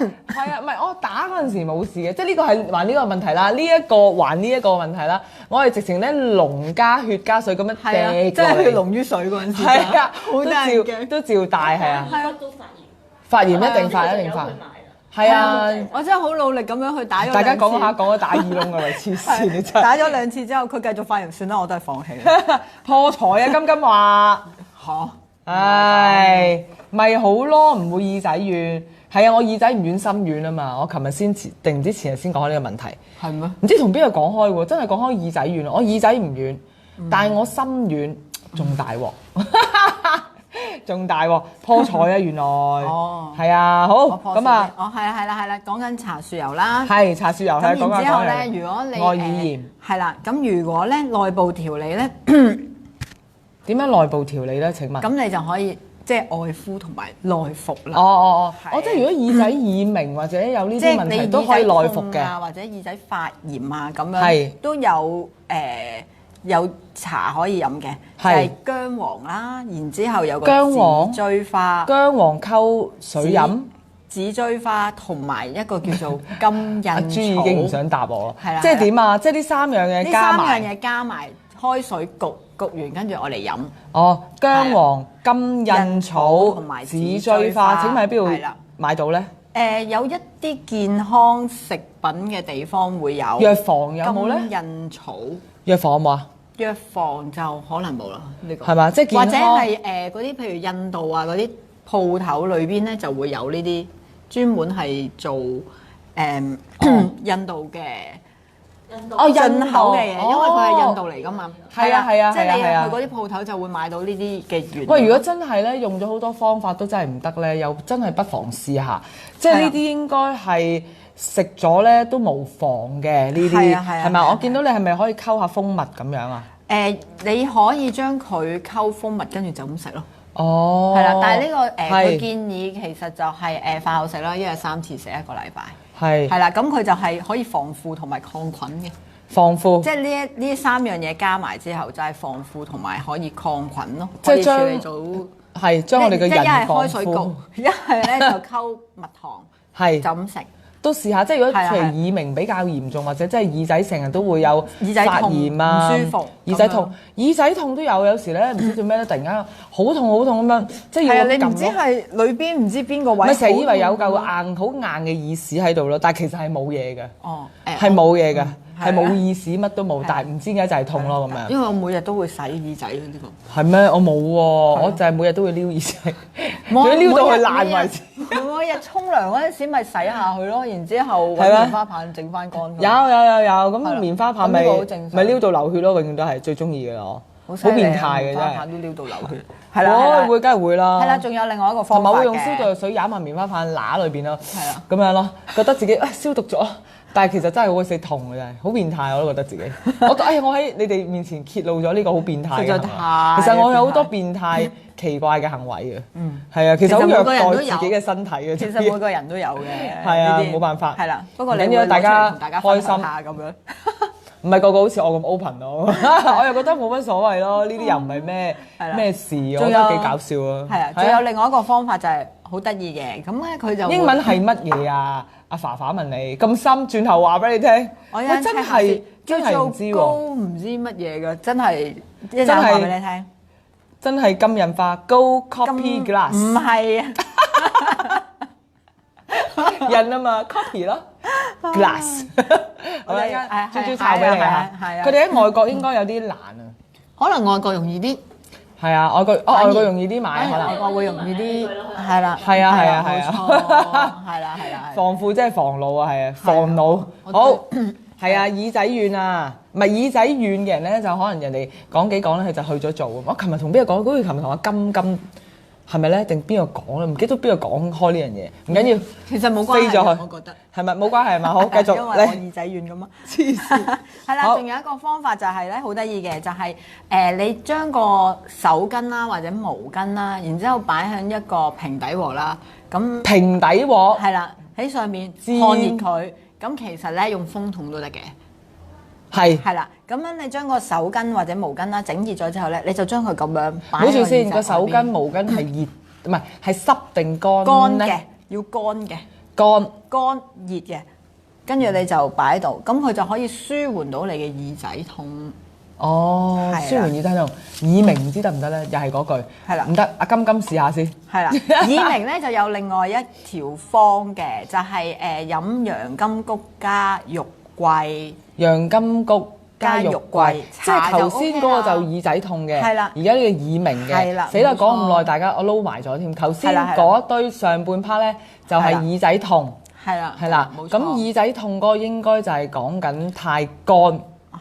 喎，係啊，唔係我打嗰陣時冇事嘅，即係呢個係還呢個問題啦，呢一個還呢一個問題啦，我係直情咧膿加血加水咁樣係啊，滴即係血落嚟，濃於水嗰陣時，係啊，好得人驚。都照戴係啊，係啊，都發炎，發炎一定發一定發，係啊，我真係好努力咁樣去打咗兩次。大家講下講咗打耳窿嘅咪黐線，你真係打咗2次之後，佢繼續發炎，算啦，我都係放棄啦。破財啊！金金話。嚇！唉，咪好咯，唔會耳仔軟。係啊，我耳仔唔軟心軟啊嘛。我琴日先定唔知前日先講開呢個問題，係咩？唔知同邊個講開喎？真係講開耳仔軟。我耳仔唔軟，但係我心軟，仲大鑊，仲大鑊破財啊！原來哦係啊，好我破咁啊，哦，係啦，講緊茶樹油啦。係茶樹油係咁講下然之後咧，講下如果你愛耳炎係啦，咁如果咧內部調理咧，點樣內部調理咧？請問？咁你就可以即係外敷同埋內服啦。哦，係即係如果耳仔耳鳴或者有呢即係你啲問題都可以內服嘅。啊，或者耳仔發炎啊咁係樣，都有茶可以飲嘅，就係係薑黃啦，然之後有個薑黃紫錐花、薑黃溝水飲。紫錐花同埋一個叫做金阿朱已印草。經唔想答我係啦即係點啊？即係呢三樣嘢呢加三樣埋。嘢加埋，開水焗完，跟住我嚟飲。哦，薑黃、金印草同埋紫錐花，請問喺邊度係啦買到咧？有一啲健康食品嘅地方會有。藥房有冇咧？金印草。藥房有冇啊？藥房就可能冇啦，呢個係嘛即係健康或者係嗰啲譬如印度啊嗰啲鋪頭裏邊咧就會有呢啲專門係做印度嘅哦進口嘅嘢，印度因為佢係印度嚟噶嘛。係啊係啊即係你係啊去嗰啲鋪頭就會買到呢啲嘅原料。喂，如果真係咧用咗好多方法都真係唔得咧，又真係不妨試下。即係呢啲應該係食咗咧都無妨嘅呢啲，係啊係啊係咪？係啊我見到你係咪可以溝下蜂蜜咁樣啊？你可以將佢溝蜂蜜，跟住就咁食咯。哦，係啦，但係呢個佢係建議其實就係飯後食啦，一日3次食1個禮拜。係係啦，咁佢就係可以防腐同埋抗菌嘅。防腐即係呢3樣嘢加埋之後，就係防腐同埋可以抗菌咯，即係將可以處理到。係將我哋嘅即係一係人防開水焗腐，，一係咧就溝蜜糖，係就咁食。都試下。即係如果係啊係譬如耳鳴比較嚴重，或者即係耳仔成日都會有發耳仔痛炎啊、唔舒服耳仔痛，耳仔痛都有時咧唔知做咩咧，突然間好痛咁樣，即係係啊，要你唔知撳咯。係裏邊唔知邊個位，咪成日以為有嚿好痛硬好硬嘅耳屎喺度咯，但係其實係冇嘢嘅，哦，係冇嘢嘅，係冇係啊耳屎乜都冇，但係唔知點解就係痛咯咁樣。因為我每日都會洗耳仔嘅呢個。係咩？我冇喎，我就係每日都會撩耳仔，仲要撩到佢爛為止。每日沖涼嗰陣時咪洗下佢咯，然之後揾係咩棉花棒整翻乾佢。有，係咁啦棉花棒咪咁呢個好正常咪撩到流血咯，永遠都係最中意嘅我，好變態嘅真係。棉花棒都撩到流血。係啦，係啦我會梗係會啦。係啦，仲有另外一個方法同埋會用消嘅毒藥水飲下棉花棒揦裏邊咯，係啊咁樣咯，覺得自己消毒咗，但係其實真係好鬼死痛嘅真係，好變態我都覺得自己。我喺你哋面前揭露咗呢個好變態嘅實在行為太其實我有好多變態奇怪嘅行為嘅，係啊，其實好其實虐每個人都有待自己嘅身體嘅，其實每個人都有嘅。係啊呢啲冇辦法係啦，不過唔緊要你會大家攞出嚟同大家分享下咁樣。唔係個個好似我咁 open 咯，我又覺得冇乜所謂咯，呢啲又唔係咩係啦咩事，我仲有覺得幾搞笑啊。係啊，仲有另外一個方法就係好得意嘅，咁咧佢就會英文係乜嘢啊？阿凡凡問你咁深，轉頭話俾你聽。我有喂真係真係唔知叫做高喎，唔知乜嘢嘅，真係一陣真係話俾你聽。真係金印花 Go Copy 唔 Glass 係啊，印啊嘛，copy 咯 glass。好啦，係豬豬抄俾你啊！係啊佢哋喺外國應該有啲難啊。可能外國容易啲，係啊，外國反而外國容易啲買可外能。國會容易啲，係啦，係啊係啊冇係啊錯係啦係啦，防腐即係防老啊，係啊，防老我好係啊，耳仔軟啊，唔係耳仔軟嘅人咧，就可能人哋講幾講咧，佢就去咗做。我琴日同邊個講？好似琴日同阿金金係咪咧？定邊個講咧？唔記得邊個講開呢樣嘢，唔緊要。其實冇關係嘅，飛咗去我覺得。係咪冇關係係嘛？好，繼續因為我耳仔軟咁啊。黐線。係啦，好仲有一個方法就係咧，好得意嘅，就係你將個手巾啦或者毛巾啦，然之後擺喺一個平底鑊啦，咁平底鑊係啦，喺上面煎烘熱佢。咁其實咧用風筒都得嘅。係。係啦，咁樣你將個手巾或者毛巾啦整熱咗之後咧，你就將佢咁樣擺喺好似先個個手巾毛巾係熱，唔係係濕定乾咧？乾嘅，要乾嘅。乾。乾熱嘅，跟住你就擺喺度，咁佢就可以舒緩到你嘅耳仔痛。哦，係啦舒緩耳仔痛，耳鳴唔知得唔得咧？又係嗰句。係啦唔得，阿金試下先。係啦，耳鳴咧就有另外一條方嘅，就係飲洋甘菊加肉桂。洋甘菊加肉桂，即係茶就頭先 OK 嗰個啦就耳仔痛嘅，係啦而家呢個耳鳴嘅，係啦死啦！冇錯講咁耐，大家我撈埋咗添。頭先係啦係啦嗰堆上半 part 咧就係係啦耳仔痛，係啦，係啦。冇錯。咁耳仔痛嗰個應該就係講緊太乾，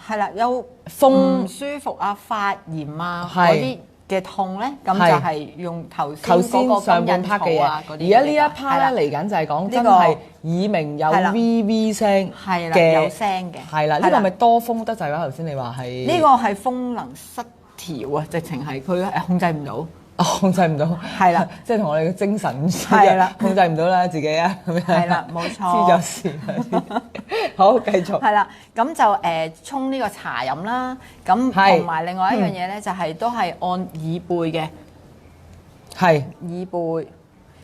係啦，有風唔舒服啊、發炎啊係嗰啲嘅痛咧，咁係就係用頭頭先嗰個先上半金 part 嘅嘢。印草啊嗰啲而家呢一嚟㗎 part 咧嚟緊就係講真呢個係耳鳴有係啦 VV 聲係啦，嘅有聲嘅，係啦。呢個係咪多風得滯啊？頭先你話係呢個係風能失調啊，直情係佢控制唔到。控制唔到，係啦，即係同我哋嘅精神係啦控制唔到啦，自己啊，咁樣係啦冇錯黐咗線。好，繼續。係啦，咁就沖呢個茶飲啦，咁係同埋另外一樣嘢咧，就係都係按耳背嘅係耳背，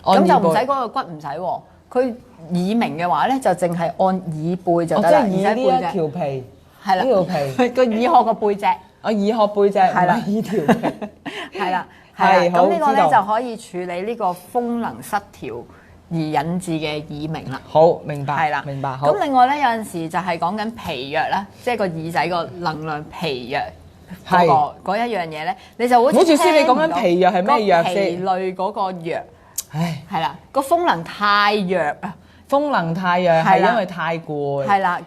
按耳背咁就唔使嗰個骨唔使喎。佢耳鳴嘅話咧，就淨係按耳背就哦，得啦，即係耳仔耳呢一背脊條皮，係啦，呢條皮，個耳殼個背脊我耳殼背脊，係啦唔係呢條皮。係啦，係係啦，好咁呢個知道咧就可以處理呢個風能失調而引致嘅耳鳴啦。好，明白，係啦，明白。好咁，另外咧，有陣時就係講緊脾藥啦，即係個耳仔個能量脾藥係嗰一樣嘢咧，你就好似好似先你講緊聽唔到脾藥係咩藥個先脾類嗰個藥唉，係啦，個風能太弱啊，風能太弱係係啦因為太攰，係啦，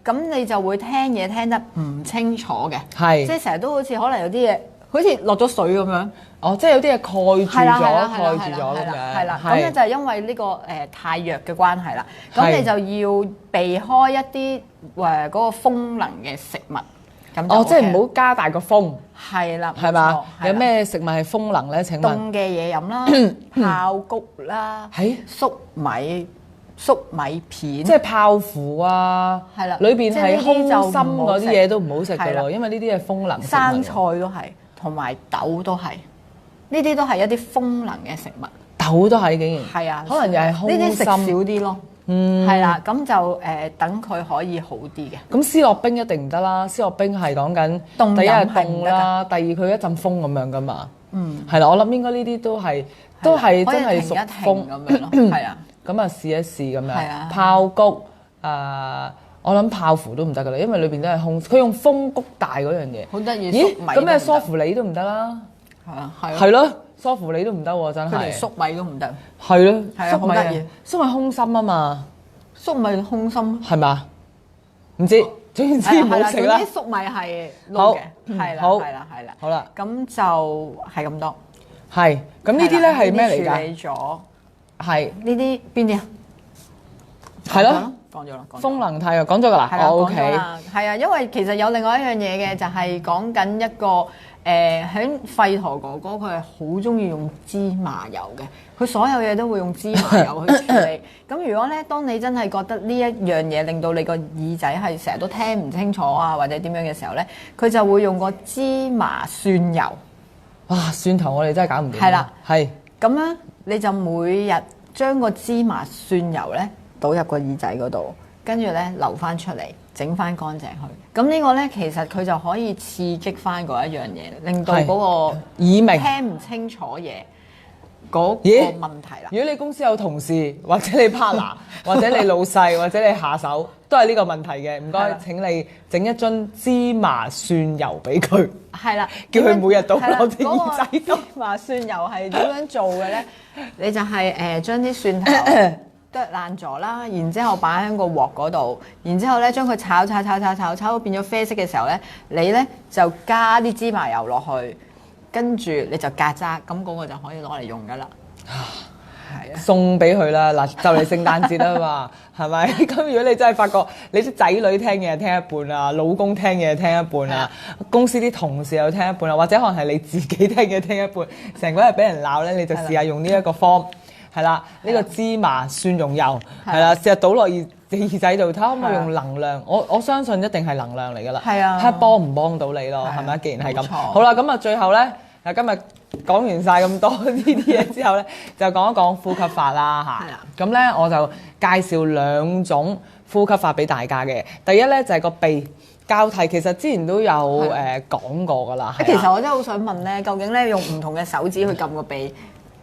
咁你就會聽嘢聽得唔清楚嘅，係即係成日都好似可能有啲嘢好似落咗水咁樣。哦，即係有啲嘢蓋住咗，係啦係啦蓋住咗咁樣，係啦，咁咧就係因為呢個太弱嘅關係啦，咁係你就要避開一啲嗰個風能嘅食物，咁就哦，即係 OK 唔好加大個風，係啦，係嘛？冇錯係啦有咩食物係風能咧？請問凍嘅嘢飲啦，爆谷啦，係粟米片，即係泡芙啊，係啦裏邊係空心即係呢啲就唔好食嗰啲嘢都唔好食㗎咯，係啦因為呢啲係風能食物生菜都係，同埋豆都係，呢啲都係一啲風能嘅食物。豆都係竟然，係啊，可能又係空呢啲食少心。啲咯。係啦，咁就等佢可以好啲嘅。咁思樂冰一定唔得啦，思樂冰係講緊凍第一係飲係唔得凍啦，第二佢一陣風咁樣噶嘛。係啦，我諗應該呢啲都係可以真係屬停一停風咁樣咯。係啊，咁啊試一試咁樣係啊。爆谷我諗泡芙都唔得噶啦，因為裏邊都係空，佢用風谷大嗰樣嘢。好得意。咦？粟米咁咩都唔得梳芙梨都唔得啦？係啊，係啊，係咯，梳芙梨都唔得喎，真係。佢連粟米都唔得。係咯，係啊粟米好得意粟米空心啊嘛，粟米空心。係嘛？唔知，總之唔好食啦總。之粟米係好撈嘅，係啦，好係啦，係啦。好啦，咁就係咁多。係咁呢啲咧係咩嚟呢啲處㗎？理咗係呢啲邊啲啊？係咯，講咗啦，講咗啦風能太陽講咗㗎啦係啦，哦講咗，OK，啦，係啊，因為其實有另外一樣嘢嘅，就係講緊一個喺吠陀哥哥，佢係好中意用芝麻油嘅，佢所有嘢都會用芝麻油去處理。咁如果咧，當你真係覺得呢一樣嘢令到你個耳仔係成日都聽唔清楚啊，或者點樣嘅時候咧，佢就會用個芝麻蒜油。哇！蒜頭我哋真係搞唔掂。係啦，係咁咧，你就每日將個芝麻蒜油咧倒入個耳仔嗰度，跟住咧流翻出嚟，整翻乾淨佢。咁呢個咧，其實佢就可以刺激翻嗰一樣嘢，令到係嗰個耳鳴。聽唔清楚嘢嗰個咦問題啦。如果你公司有同事，或者你 partner，或者你老細，或者你下手，都係呢個問題嘅，唔該係啦請你整一樽芝麻蒜油俾佢。係啦，叫佢每日倒係啦落啲耳仔度嗰個芝麻蒜油係點樣做嘅咧？你就係將啲蒜頭剁爛咗啦，然之後擺喺個鑊嗰度，然之後咧將佢炒到變咗啡色嘅時候咧，你咧就加啲芝麻油落去，跟住你就隔渣，咁嗰個就可以攞嚟用噶啦。係啊，送俾佢啦！嗱，就嚟聖誕節啦嘛，係咪？咁如果你真係發覺你啲仔女聽嘢聽一半啊，老公聽嘢聽一半啊，公司啲同事又聽一半啊，或者可能係你自己聽嘢聽一半，成個日俾人鬧咧，你就試下用呢一個方，係啦，呢個芝麻蒜蓉油，係啦，試下倒落耳仔度睇下可唔可以用能量，我相信一定係能量嚟㗎啦，係啊，睇下幫唔幫到你咯，係咪？既然係咁，冇錯好啦，咁啊最後咧。嗱，今日講完晒咁多呢啲嘢之後咧，就講一講呼吸法啦嚇。咁咧我就介紹2種呼吸法俾大家嘅。第一咧就係個鼻交替，其實之前都有講過噶啦。其實我真係好想問咧，究竟咧用唔同嘅手指去撳個鼻，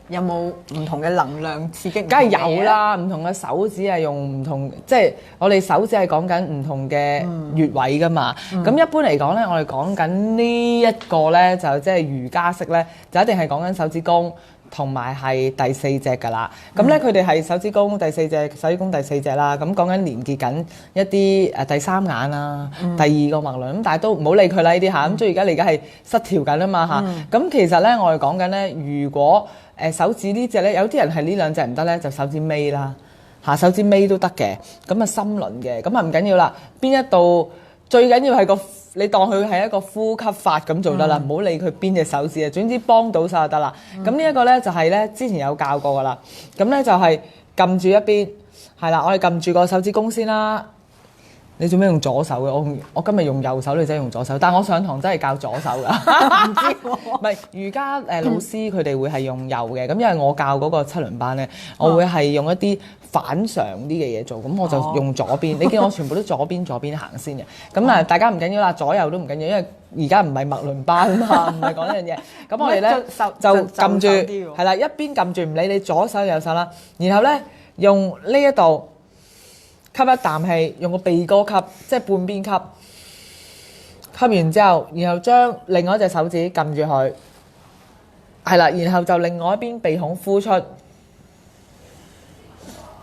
有冇唔同嘅能量刺激？梗係有啦，唔同嘅手指係用唔同，即係我哋手指係講緊唔同嘅穴位噶嘛。咁一般嚟講咧，我哋講緊呢一個咧，就即係瑜伽式咧，就一定係講緊手指公同埋係第4隻噶啦。咁咧佢哋係手指公第4隻，手指公第4隻啦。咁講緊連結緊一啲第3眼啊，第2個脈輪。咁但係都唔好理佢啦呢啲嚇。咁即係而家係失調緊啊嘛嚇。咁其實咧我哋講緊咧，如果手指呢隻咧，有啲人係呢2隻唔得咧，就手指尾啦嚇，手指尾都得嘅。咁啊心輪嘅，咁啊唔緊要啦。邊一度最緊要係你當佢係一個呼吸法咁做得啦，唔好理佢邊隻手指啊，總之幫到手就得啦。咁呢一個咧就係咧之前有教過噶啦。咁咧就係撳住一邊，係啦，我哋撳住個手指公先啦。你做咩用左手嘅？我今日用右手，你真係用左手。但係我上堂真係教左手㗎。唔知喎。唔係瑜伽老師佢哋會係用右嘅。咁因為我教嗰個7輪班咧，我會係用一啲反常啲嘅嘢做。咁我就用左邊。你見我全部都左邊行先嘅。咁啊，大家唔緊要啦，左右都唔緊要，因為而家唔係麥輪班啊嘛，唔係講呢樣嘢。咁我哋咧就撳住，係啦，一邊撳住唔理你左手右手啦。然後咧用呢一度。吸一啖氣，用個鼻哥吸，即係半邊吸。吸完之後，然後將另外一隻手指撳住佢，係啦，然後就另外一邊鼻孔呼出。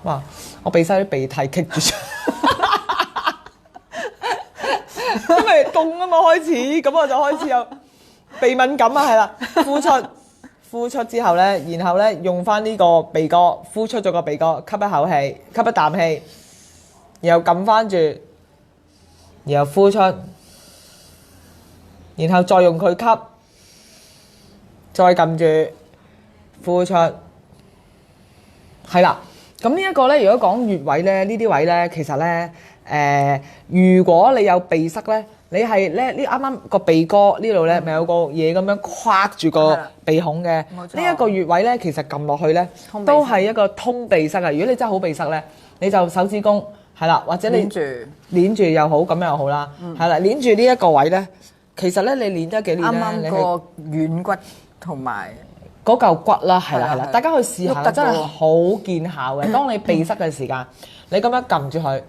哇！我鼻塞啲鼻涕棘住咗，因為凍啊嘛開始，咁我就開始有鼻敏感啊，係啦，呼出之後咧，然後咧用翻呢個鼻哥呼出咗個鼻哥，吸一口氣，吸一啖氣。然後撳翻住，然後呼出，然後再用佢吸，再撳住，呼出，係啦。咁呢一個咧，如果講穴位咧，呢啲位咧，其實咧，如果你有鼻塞咧，你係咧呢啱啱個鼻哥呢度咧，咪有個嘢咁樣框住個鼻孔嘅。呢一個穴位咧，其實撳落去咧，都係一個通鼻塞啊！如果你真係好鼻塞咧，你就手指公。係啦，或者你捏住又好，咁樣又好啦。係啦，捏住呢一個位咧，其實咧你捏得幾捏咧？啱啱個軟骨同埋嗰嚿骨啦，係啦係啦，大家去試下，真係好見效嘅。當你鼻塞嘅時間，你咁樣撳住佢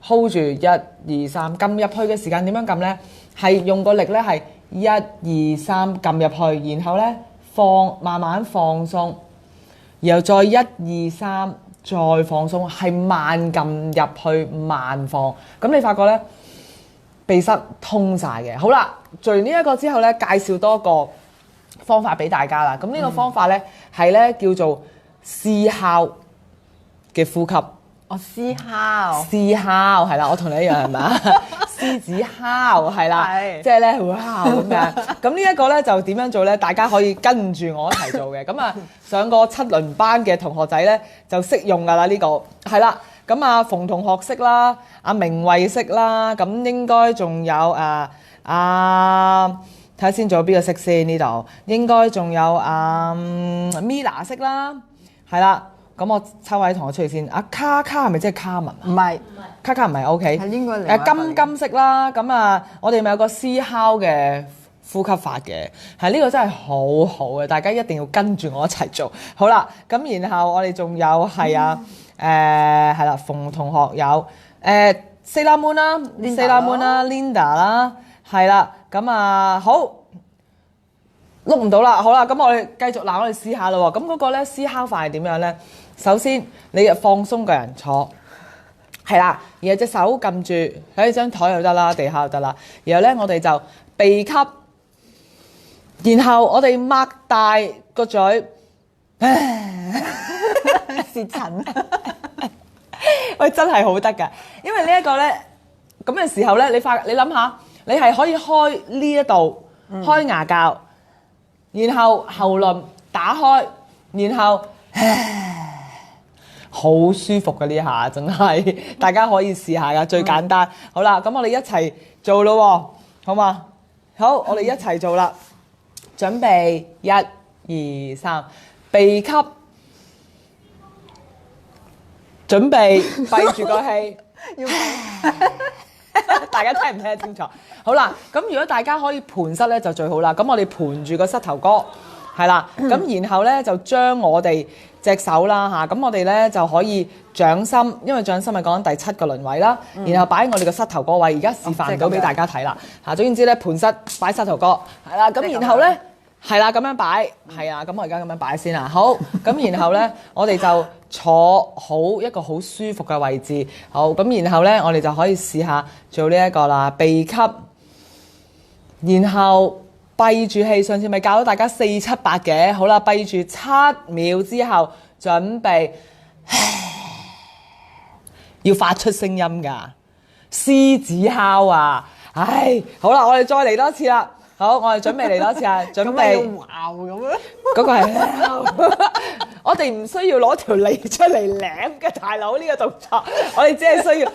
，hold 住1、2、3，撳入去嘅時間點樣撳咧？係用個力咧係1、2、3撳入去，然後咧慢慢放鬆，然後再1、2、3。再放鬆，係慢撳入去，慢放。咁你發覺咧，鼻塞通晒嘅。好啦，做完呢一個之後咧，介紹多個方法俾大家啦。咁呢個方法咧係咧叫做獅哮嘅呼吸。獅哮係啦，我同你一樣係咪啊？獅子哮係啦，即係咧哇咁樣。咁呢一個咧就點樣做咧？大家可以跟住我一齊做嘅。咁啊，上過7輪班嘅同學仔咧就識用㗎啦呢個。係啦，咁啊馮同學識啦，阿明慧識啦，咁應該仲有睇下先，仲有邊個識先呢度？應該仲有Mila 識啦，係啦。咁我抽位同學出嚟先。阿卡卡係咪即係卡文啊？唔係，卡卡唔係 OK。係應該金色啦。咁啊，我哋咪有個獅哮嘅呼吸法嘅。係呢個真係好好嘅，大家一定要跟住我一齊做。好啦，咁然後我哋仲有係係啦，馮同學有Sailor Moon 啦，Sailor Moon 啦，Linda 啦，係啦。咁啊好。碌唔到啦，好啦，咁我哋繼續我哋試下啦喎。咁嗰個咧獅哮法係點樣咧？首先你放鬆個人坐，係啦，然後隻手撳住喺張台又得啦，地下又得啦。然後咧我哋就鼻吸然後我哋擘大個嘴，舌塵。喂，真係好得㗎，因為呢一個咧咁嘅時候咧，你諗下，你係可以開呢一度開牙較，然後喉嚨打開，然後好舒服嘅呢下，真係大家可以試下㗎，最簡單。好啦，咁我哋一齊做咯喎，好嘛？好，我哋一齊做啦，準備1、2、3，鼻吸。準備閉住個氣，大家聽唔聽得清楚？好啦，咁如果大家可以盤膝咧就最好啦。咁我哋盤住個膝頭哥，係啦。咁然後咧就將我哋隻手啦嚇，咁我哋咧就可以掌心，因為掌心係講緊第7個輪位啦。然後擺喺我哋個膝頭哥位，而家示範唔到俾大家睇啦嚇。總言之咧，盤膝擺膝頭哥，係啦。咁然後咧。係啦，咁樣擺，係啊，咁我而家咁樣擺先啦。好，咁然後咧，我哋就坐好一個好舒服嘅位置。好，咁然後咧，我哋就可以試下做呢一個啦，鼻吸，然後閉住氣。上次咪教咗大家4、7、8嘅，好啦，閉住7秒之後，準備，要發出聲音㗎，獅子哮啊！唉，好啦，我哋再嚟多次啦。好，我哋準備嚟多次啊！準備，wow 咁樣，嗰個係，我哋唔需要攞條脷出嚟舐嘅，大佬呢個動作，我哋只係需要，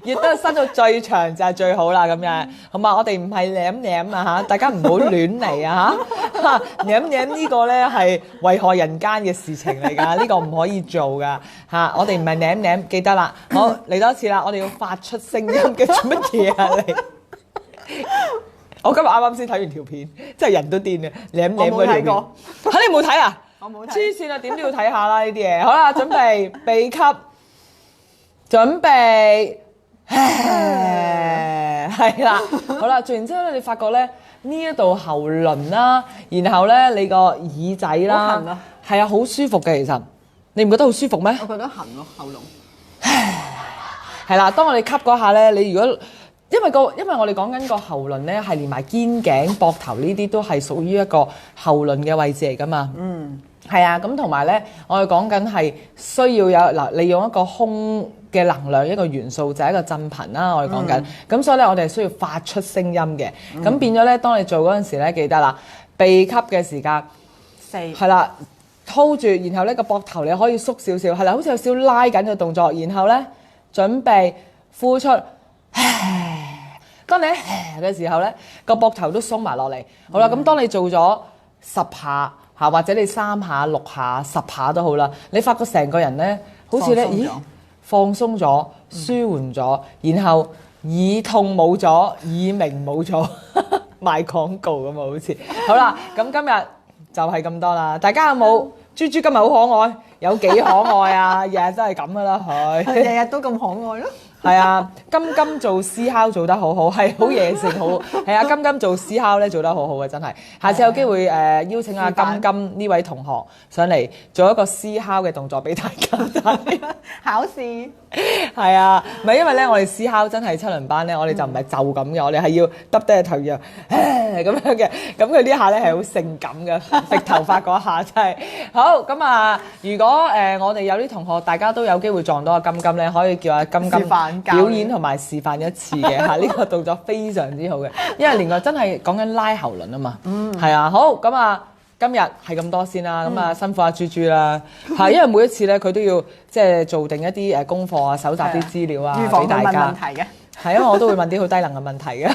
越得伸到最長就係最好啦，咁樣，好嘛？我哋唔係舐舐啊嚇，大家唔好亂嚟啊嚇，舐舐呢個咧係危害人間嘅事情嚟㗎，呢個唔可以做㗎嚇，我哋唔係舐舐，記得啦。好，嚟多次啦，我哋要發出聲音嘅，做乜嘢啊你？我今日啱啱先睇完條片，真係人都癲嘅，舐舐嗰條片。嚇你冇睇啊？我冇睇。黐線啊！點都要睇下啦呢啲嘢。好啦，準備鼻吸，準備，係啦。好啦，做完之後咧，你發覺咧呢一度喉輪啦，然後咧你個耳仔啦，好痕啊，係啊，好舒服嘅其實。你唔覺得好舒服咩？我覺得痕咯，喉嚨。係啦，當我哋吸嗰下咧，你如果因為我哋講緊個喉輪咧，係連埋肩頸、膊頭呢啲都係屬於一個喉輪嘅位置嚟噶嘛。嗯，係啊，咁同埋咧，我哋講緊係需要有嗱，利用一個空嘅能量一個元素就係一個振頻啦。我哋講緊，咁所以咧，我哋係需要發出聲音嘅。咁變咗咧，當你做嗰陣時咧，記得啦，鼻吸嘅時間4係啦，hold住，然後咧個膊頭你可以縮少少，係啦，好似有少少拉緊嘅動作，然後咧準備呼出。當你嘅時候咧，個膊頭都鬆埋落嚟。好啦，咁當你做咗10下嚇，或者你3下、6下、10下都好啦，你發覺成個人咧，好似咧，咦，放鬆咗、舒緩咗，然後耳痛冇咗、耳鳴冇咗，賣廣告咁啊，好似。好啦，咁今日就係咁多啦。大家有冇？豬豬今日好可愛，有幾可愛啊？日日都係咁噶啦，佢日日都咁可愛咯。係啊，金做獅哮做得好好，係好野性，好係啊，金做獅哮咧做得好好嘅，真係。下次有機會邀請阿金呢位同學上嚟做一個獅哮嘅動作俾大家睇。考試係啊，唔係因為咧，我哋獅哮真係7輪班咧，我哋就唔係就咁嘅，我哋係要耷低個頭樣咁樣嘅。咁佢呢下咧係好性感嘅，揈頭髮嗰下真係好。咁啊，如果我哋有啲同學大家都有機會撞到阿金咧，可以叫阿金表演同埋示範一次嘅嚇，呢個動作非常之好嘅，因為連個真係講緊拉喉輪啊嘛，係啊，好咁啊，今日係咁多先啦，咁啊辛苦阿豬豬啦，係因為每一次咧佢都要即係做定一啲功課啊，搜集啲資料啊，俾大家。問題嘅係因為我都會問啲好低能嘅問題嘅，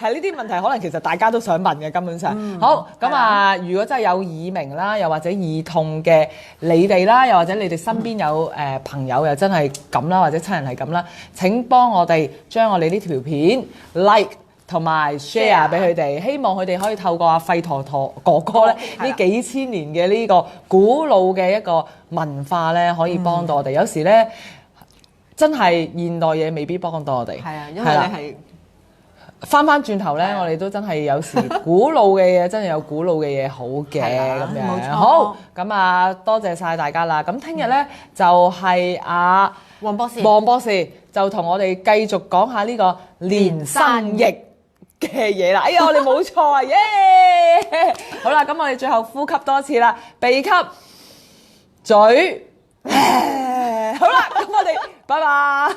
係呢啲問題可能其實大家都想問嘅根本上。好咁啊，如果真係有耳鳴啦，又或者耳痛嘅你哋啦，又或者你哋身邊有朋友又真係咁啦，或者親人係咁啦，請幫我哋將我哋呢條片 like 同埋 share 俾佢哋，希望佢哋可以透過阿費陀陀哥哥咧呢幾千年嘅呢個古老嘅一個文化咧，可以幫到我哋。有時咧真係現代嘢未必幫到我哋。係啊，因為你係翻轉頭咧，我哋都真係有時古老嘅嘢真係有古老嘅嘢好嘅咁樣。冇錯。好咁啊，多謝晒大家啦。咁聽日咧就係阿黃博士就同我哋繼續講下呢個連生翼嘅嘢啦。哎呀，我哋冇錯啊，耶！好啦，咁我哋最後呼吸多次啦，鼻吸嘴。好啦，咁我哋拜拜。